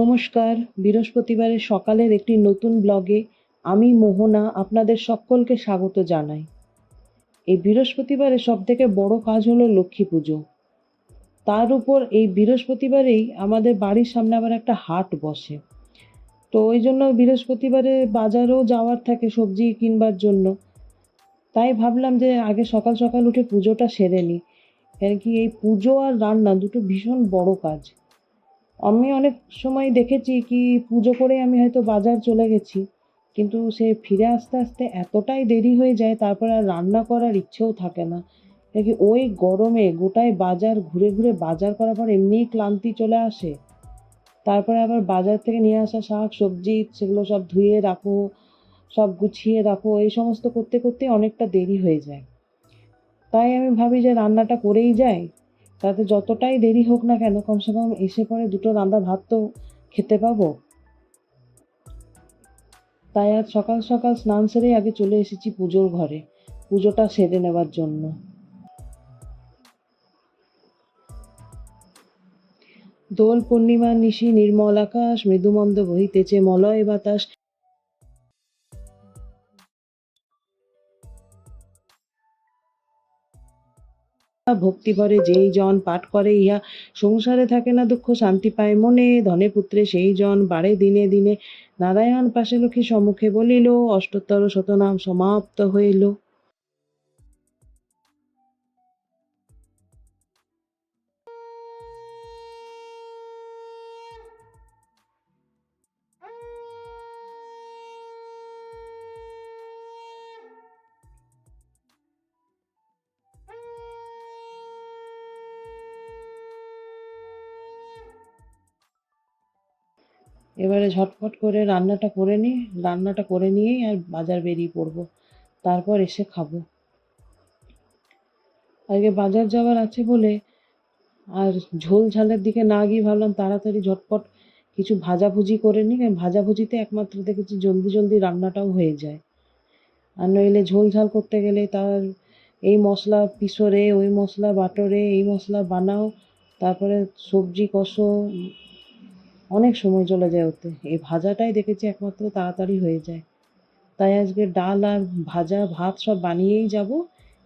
নমস্কার। বৃহস্পতিবারের সকালের একটি নতুন ব্লগে আমি মোহনা আপনাদের সকলকে স্বাগত জানাই। এই বৃহস্পতিবারের সবথেকে বড় কাজ হলো লক্ষ্মী পুজো। তার উপর এই বৃহস্পতিবারেই আমাদের বাড়ির সামনে আবার একটা হাট বসে। তো ওই জন্য বৃহস্পতিবারে বাজারেও যাওয়ার থাকে সবজি কিনবার জন্য। তাই ভাবলাম যে আগে সকাল সকাল উঠে পুজোটা সেরে নিই। কেন কি এই পুজো আর রান্না দুটো ভীষণ বড় কাজ। আমি অনেক সময় দেখেছি কি পুজো করে আমি হয়তো বাজার চলে গেছি, কিন্তু সে ফিরে আসতে আসতে এতটাই দেরি হয়ে যায়, তারপরে আর রান্না করার ইচ্ছেও থাকে না। নাকি ওই গরমে গোটায় বাজার ঘুরে ঘুরে বাজার করার পর এমনিই ক্লান্তি চলে আসে। তারপরে আবার বাজার থেকে নিয়ে আসা শাক সবজি সেগুলো সব ধুয়ে রাখো, সব গুছিয়ে রাখো, এই সমস্ত করতে করতে অনেকটা দেরি হয়ে যায়। তাই আমি ভাবি যে রান্নাটা করেই যাই, তাতে যতটাই দেরি হোক না কেন কমসে কম এসে পরে দুটো রান্না ভাত তো খেতে পাবো। তাই আজ সকাল সকাল স্নান সেরেই আগে চলে এসেছি পুজোর ঘরে, পুজোটা সেরে নেবার জন্য। দোল পূর্ণিমার নিশি নির্মল আকাশ, মৃদুমন্দ বহিতেছে মলয় বাতাস। ভক্তি ভরে যেই জন পাঠ করে ইহা, সংসারে থাকে না দুঃখ শান্তি পায় মনে, ধনে পুত্রে সেই জন বাড়ে দিনে দিনে। নারায়ণ পাশে লক্ষ্মী সম্মুখে বলিল, অষ্টোত্তর শতনাম সমাপ্ত হইল। এবারে ঝটফট করে রান্নাটা করে নিয়েই আর বাজার বেরিয়ে পড়বো, তারপর এসে খাবো। আজকে বাজার যাওয়ার আছে বলে আর ঝোল ঝালের দিকে না গিয়ে ভাবলাম তাড়াতাড়ি ঝটপট কিছু ভাজাভুজি করে নিই, কারণ ভাজাভুজিতে একমাত্র দেখেছি জলদি জলদি রান্নাটাও হয়ে যায়। আর নইলে ঝোল ঝাল করতে গেলে তার এই মশলা পিসো রে, ওই মশলা বাটো রে, এই মশলা বানাও, তারপরে সবজি কষো, অনেক সময় চলে যায় ওতে। এই ভাজাটাই দেখেছি একমাত্র তাড়াতাড়ি হয়ে যায়। তাই আজকে ডাল আর ভাজা ভাত সব বানিয়েই যাব,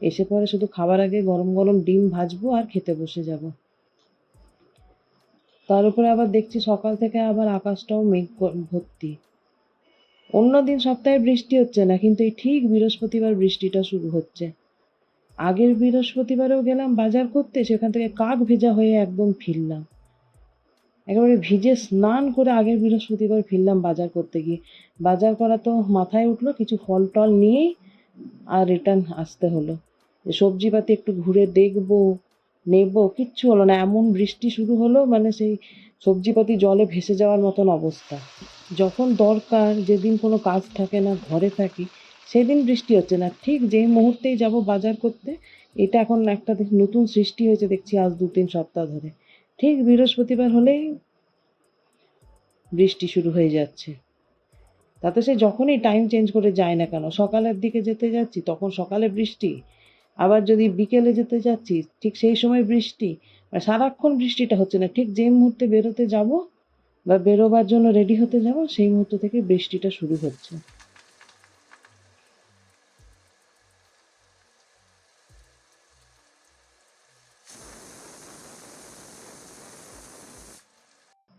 এসে পরে শুধু খাবার আগে গরম গরম ডিম ভাজবো আর খেতে বসে যাব। তার উপরে আবার দেখছি সকাল থেকে আবার আকাশটাও মেঘ ভর্তি। অন্যদিন সপ্তাহে বৃষ্টি হচ্ছে না, কিন্তু এই ঠিক বৃহস্পতিবার বৃষ্টিটা শুরু হচ্ছে। আগের বৃহস্পতিবারেও গেলাম বাজার করতে, সেখান থেকে কাক ভেজা হয়ে একদম ফিরলাম, একেবারে ভিজে স্নান করে আগের বৃহস্পতিবার ফিরলাম বাজার করতে গিয়ে। বাজার করা তো মাথায় উঠলো, কিছু ফল টল নিয়েই আর রিটার্ন আসতে হলো। সবজিপাতি একটু ঘুরে দেখবো নেবো, কিচ্ছু হলো না, এমন বৃষ্টি শুরু হলো, মানে সেই সবজিপাতি জলে ভেসে যাওয়ার মতন অবস্থা। যখন দরকার, যেদিন কোনো কাজ থাকে না ঘরে থাকি, সেদিন বৃষ্টি হচ্ছে না, ঠিক যেই মুহূর্তেই যাব বাজার করতে, এটা এখন একটা নতুন সৃষ্টি হয়েছে দেখছি আজ 2-3 সপ্তাহ ধরে। ঠিক বৃহস্পতিবার হলেই বৃষ্টি শুরু হয়ে যাচ্ছে। তাতে সে যখনই টাইম চেঞ্জ করে যায় না কেন, সকালের দিকে যেতে যাচ্ছি তখন সকালে বৃষ্টি, আবার যদি বিকেলে যেতে যাচ্ছি ঠিক সেই সময় বৃষ্টি। সারাক্ষণ বৃষ্টিটা হচ্ছে না, ঠিক যে মুহূর্তে বেরোতে যাব বা বেরোবার জন্য রেডি হতে যাব সেই মুহূর্ত থেকে বৃষ্টিটা শুরু হচ্ছে।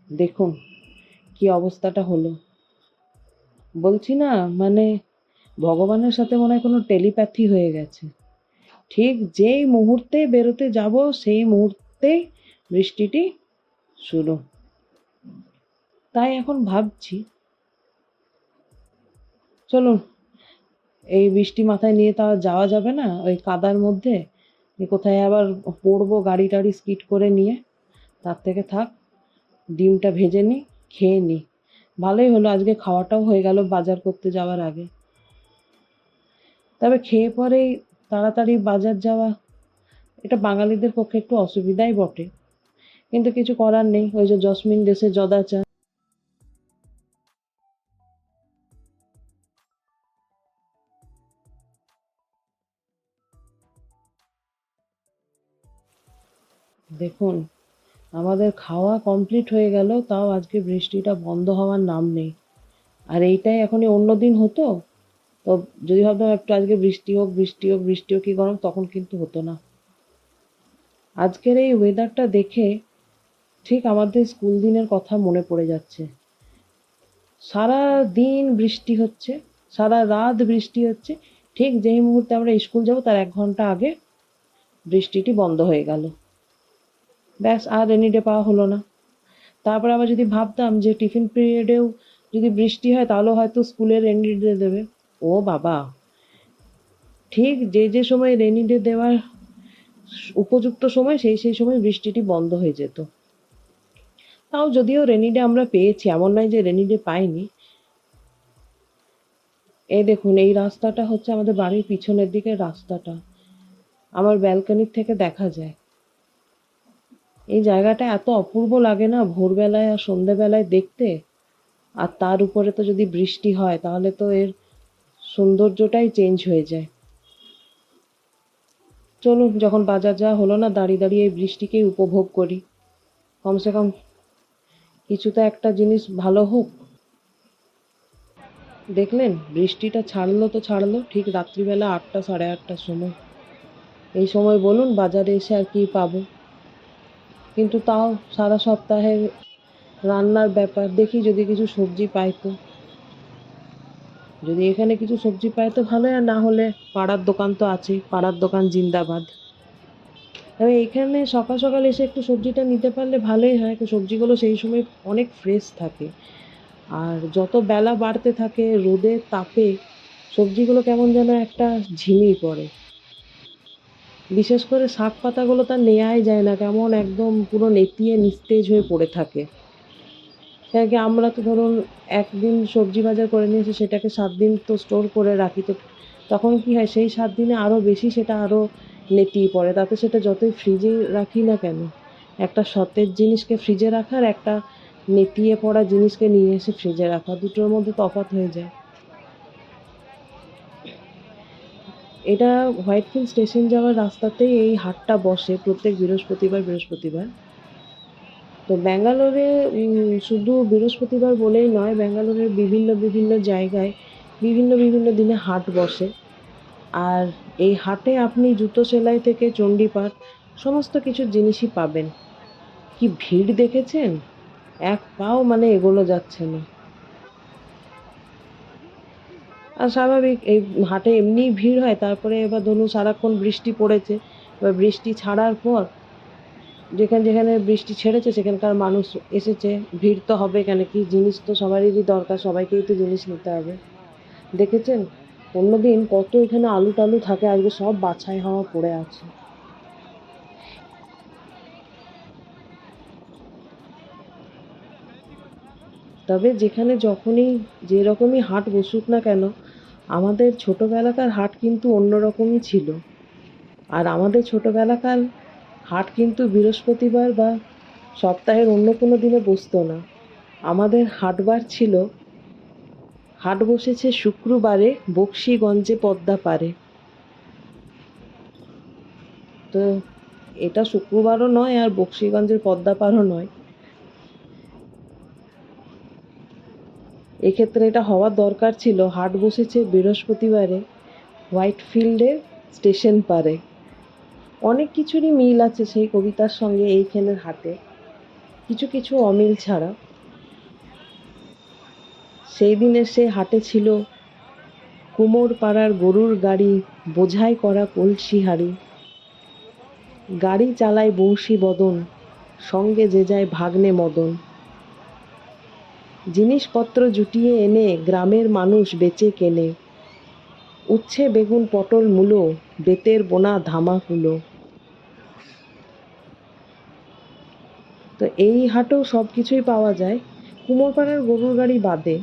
দেখুন কি অবস্থাটা হলো। বলছি না, মানে ভগবানের সাথে মনে হয় কোনো টেলিপ্যাথি হয়ে গেছে। ঠিক যেই মুহূর্তে বেরোতে যাব সেই মুহূর্তেই বৃষ্টিটি শুরু। তাই এখন ভাবছি, চলুন এই বৃষ্টি মাথায় নিয়ে তো আর যাওয়া যাবে না ওই কাদার মধ্যে, কোথায় আবার পড়বো গাড়ি টাড়ি স্কিড করে নিয়ে। তার থেকে থাক, ডিমটা ভেজে নিই, খেয়ে নিই। ভালোই হলো আজকে খাওয়াটাও হয়ে গেল বাজার করতে যাওয়ার আগে। তবে খেয়ে পরেই তাড়াতাড়ি বাজার যাওয়া, এটা বাঙালিদের পক্ষে একটু অসুবিধাই বটে, কিন্তু কিছু করার নেই, ওই যে জসমিন দেশে জদাচার। দেখুন আমাদের খাওয়া কমপ্লিট হয়ে গেল, তাও আজকে বৃষ্টিটা বন্ধ হওয়ার নাম নেই। আর এইটাই এখনই অন্য দিন হতো, তো যদি ভাবতাম একটু আজকে বৃষ্টি হোক বৃষ্টি হোক বৃষ্টি হোক কি গরম, তখন কিন্তু হতো না। আজকের এই ওয়েদারটা দেখে ঠিক আমাদের স্কুল দিনের কথা মনে পড়ে যাচ্ছে। সারা দিন বৃষ্টি হচ্ছে, সারা রাত বৃষ্টি হচ্ছে, ঠিক যেই মুহূর্তে আমরা স্কুল যাব তার 1 ঘন্টা আগে বৃষ্টিটি বন্ধ হয়ে গেল। ব্যাস, আর রেনি ডে পাওয়া হলো না। তারপর আবার যদি ভাবতাম যে টিফিন পিরিয়ডেও যদি বৃষ্টি হয় তাহলে হয়তো স্কুলে রেনি ডে দেবে। ও বাবা, ঠিক যে সময় রেনি ডে দেওয়ার উপযুক্ত সময় সেই সময় বৃষ্টিটি বন্ধ হয়ে যেত। তাও যদিও রেনি ডে আমরা পেয়েছি, এমন নয় যে রেনি ডে পাইনি। এই দেখুন, এই রাস্তাটা হচ্ছে আমাদের বাড়ির পিছনের দিকের রাস্তাটা, আমার ব্যালকনির থেকে দেখা যায়। এই জায়গাটা এত অপূর্ব লাগে না ভোরবেলায় আর সন্ধ্যেবেলায় দেখতে। আর তার উপরে তো যদি বৃষ্টি হয় তাহলে তো এর সৌন্দর্যটাই চেঞ্জ হয়ে যায়। চলুন, যখন বাজার যাওয়া হলো না, দাঁড়িয়ে দাঁড়িয়ে এই বৃষ্টিকেই উপভোগ করি। কমসে কম কিছু তো একটা জিনিস ভালো হোক। দেখলেন, বৃষ্টিটা ছাড়লো তো ছাড়লো ঠিক রাত্রিবেলা 8টা সাড়ে 8টার সময়। এই সময় বলুন বাজারে এসে আর কি পাবো। কিন্তু তাও সারা সপ্তাহের রান্নার ব্যাপার, দেখি যদি কিছু সবজি পাই তো। যদি এখানে কিছু সবজি পাই তো ভালো, আর না হলে পাড়ার দোকান তো আছেই, পাড়ার দোকান জিন্দাবাদ। তবে এখানে সকাল সকাল এসে একটু সবজিটা নিতে পারলে ভালোই হয়, সবজিগুলো সেই সময় অনেক ফ্রেশ থাকে। আর যত বেলা বাড়তে থাকে রোদের তাপে সবজিগুলো কেমন যেন একটা ঝিমিয়ে পড়ে। বিশেষ করে শাক পাতাগুলো তার নেওয়াই যায় না, কেমন একদম পুরো নেতিয়ে নিস্তেজ হয়ে পড়ে থাকে। কেন কি, আমরা তো ধরুন একদিন সবজি বাজার করে নিয়ে এসে সেটাকে 7 দিন তো স্টোর করে রাখি, তো তখন কি হয় সেই 7 দিনে আরও বেশি সেটা আরও নেতিয়ে পড়ে। তাতে সেটা যতই ফ্রিজে রাখি না কেন, একটা সতেজ জিনিসকে ফ্রিজে রাখার একটা নেতিয়ে পড়া জিনিসকে নিয়ে এসে ফ্রিজে রাখা, দুটোর মধ্যে তফাৎ হয়ে যায়। এটা হোয়াইটফিল্ড স্টেশন যাওয়ার রাস্তাতেই এই হাটটা বসে প্রত্যেক বৃহস্পতিবার বৃহস্পতিবার। তো ব্যাঙ্গালোরে শুধু বৃহস্পতিবার বলেই নয়, ব্যাঙ্গালোরের বিভিন্ন বিভিন্ন জায়গায় বিভিন্ন বিভিন্ন দিনে হাট বসে। আর এই হাটে আপনি জুতো সেলাই থেকে চণ্ডীপাঠ সমস্ত কিছু জিনিসই পাবেন। কি ভিড় দেখেছেন, এক পাও মানে এগোনো যাচ্ছে না। আর স্বাভাবিক, এই হাটে এমনিই ভিড় হয়, তারপরে এবার ধরুন সারাক্ষণ বৃষ্টি পড়েছে, এবার বৃষ্টি ছাড়ার পর যেখানে যেখানে বৃষ্টি ছেড়েছে সেখানকার মানুষ এসেছে, ভিড় তো হবে, কেন কি জিনিস তো সবারই দরকার, সবাইকেই তো জিনিস নিতে হবে। দেখেছেন অন্যদিন কত এখানে আলু টালু থাকে, আজকে সব বাছাই হওয়া পড়ে আছে। তবে যেখানে যখনই যেরকমই হাট বসুক না কেন, আমাদের ছোটোবেলাকার হাট কিন্তু অন্যরকমই ছিল। আর আমাদের ছোটোবেলাকার হাট কিন্তু বৃহস্পতিবার বা সপ্তাহের অন্য কোনো দিনে বসতো না। আমাদের হাটবার ছিল, হাট বসেছে শুক্রবারে বকশীগঞ্জে পদ্মা পারে। তো এটা শুক্রবারও নয় আর বকশীগঞ্জের পদ্মা পারও নয়, এক্ষেত্রে এটা হওয়ার দরকার ছিল হাট বসেছে বৃহস্পতিবারে হোয়াইটফিল্ডের স্টেশন পারে। অনেক কিছুরই মিল আছে সেই কবিতার সঙ্গে এইখানের হাটে, কিছু কিছু অমিল ছাড়া। সেই দিনের সে হাটে ছিল কুমোর পাড়ার গরুর গাড়ি, বোঝাই করা কলসি হাড়ি, গাড়ি চালায় বংশী বদন, সঙ্গে যে যায় ভাগ্নে মদন। জিনিসপত্র জুটিয়ে এনে গ্রামের মানুষ বেচে কেনে, উচ্ছে বেগুন পটল মূলো, বেতের বোনা ধামা কুলো। তো এই হাটেও সব কিছুই পাওয়া যায়, কুমোরপাড়ার গরুর গাড়ি বাদে।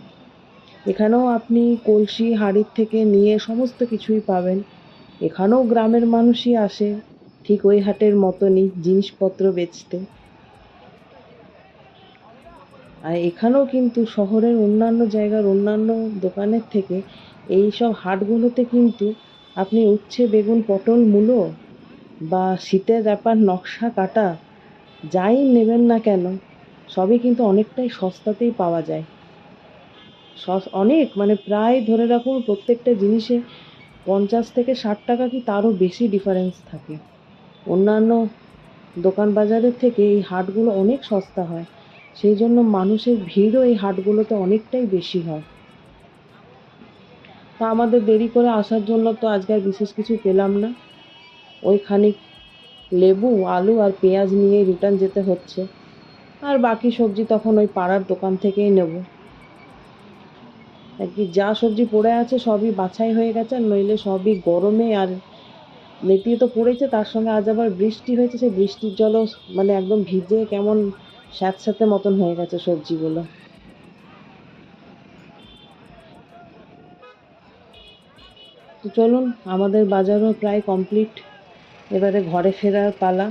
এখানেও আপনি কলসি হাঁড়ির থেকে নিয়ে সমস্ত কিছুই পাবেন। এখানেও গ্রামের মানুষই আসে ঠিক ওই হাটের মতনই জিনিসপত্র বেচতে। আর এখানেও কিন্তু শহরের অন্যান্য জায়গার অন্যান্য দোকানের থেকে এই সব হাটগুলোতে কিন্তু আপনি উচ্ছে বেগুন পটল মূলো বা শীতের ব্যাপার নকশা কাটা যাই নেবেন না কেন সবই কিন্তু অনেকটাই সস্তাতেই পাওয়া যায়। অনেক মানে প্রায় ধরে রাখুন প্রত্যেকটা জিনিসে 50 থেকে 60 টাকা কি তারও বেশি ডিফারেন্স থাকে। অন্যান্য দোকান বাজারের থেকে এই হাটগুলো অনেক সস্তা হয়, সেই জন্য মানুষের ভিড়ও এই হাটগুলোতে অনেকটাই বেশি হয়। তা আমাদের দেরি করে আসার জন্য তো আজকে আর বিশেষ কিছু পেলাম না। ওই খানিক লেবু, আলু আর পেঁয়াজ নিয়ে রিটার্ন যেতে হচ্ছে, আর বাকি সবজি তখন ওই পাড়ার দোকান থেকেই নেব। আর কি যা সবজি পড়ে আছে সবই বাছাই হয়ে গেছে, আর নইলে সবই গরমে আর নেতিয়ে তো পড়েছে, তার সঙ্গে আজ আবার বৃষ্টি হয়েছে, সেই বৃষ্টির জলও মানে একদম ভিজে কেমন স্যাঁতস্যাঁতে মতন হয়ে গেছে সবজিগুলো। তো চলুন, আমাদের বাজারও প্রায় কমপ্লিট, এবারে ঘরে ফেরার পালা।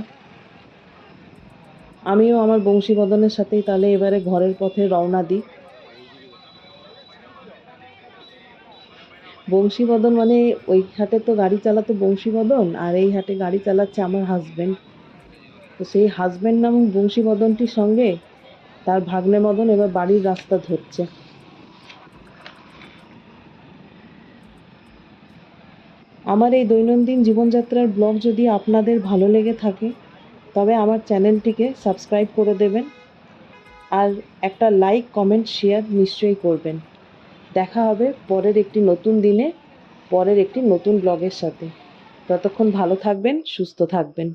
আমিও আমার বংশীবদনের সাথেই তাহলে এবারে ঘরের পথে রওনা দিই। বংশীবদন মানে ওই হাটে তো গাড়ি চালাতো বংশীবদন, আর এই হাটে গাড়ি চালাচ্ছে আমার হাজবেন্ড। তো সেই হাজবেন্ড নামক বংশীবদনটির সঙ্গে তার ভাগ্নে মদন এবার বাড়ির রাস্তা ধরছে। আমার এই দৈনন্দিন জীবনযাত্রার ব্লগ যদি আপনাদের ভালো লেগে থাকে তবে আমার চ্যানেলটিকে সাবস্ক্রাইব করে দেবেন, আর একটা লাইক, কমেন্ট, শেয়ার নিশ্চয়ই করবেন। দেখা হবে পরের একটি নতুন দিনে, পরের একটি নতুন ব্লগের সাথে। ততক্ষণ ভালো থাকবেন, সুস্থ থাকবেন।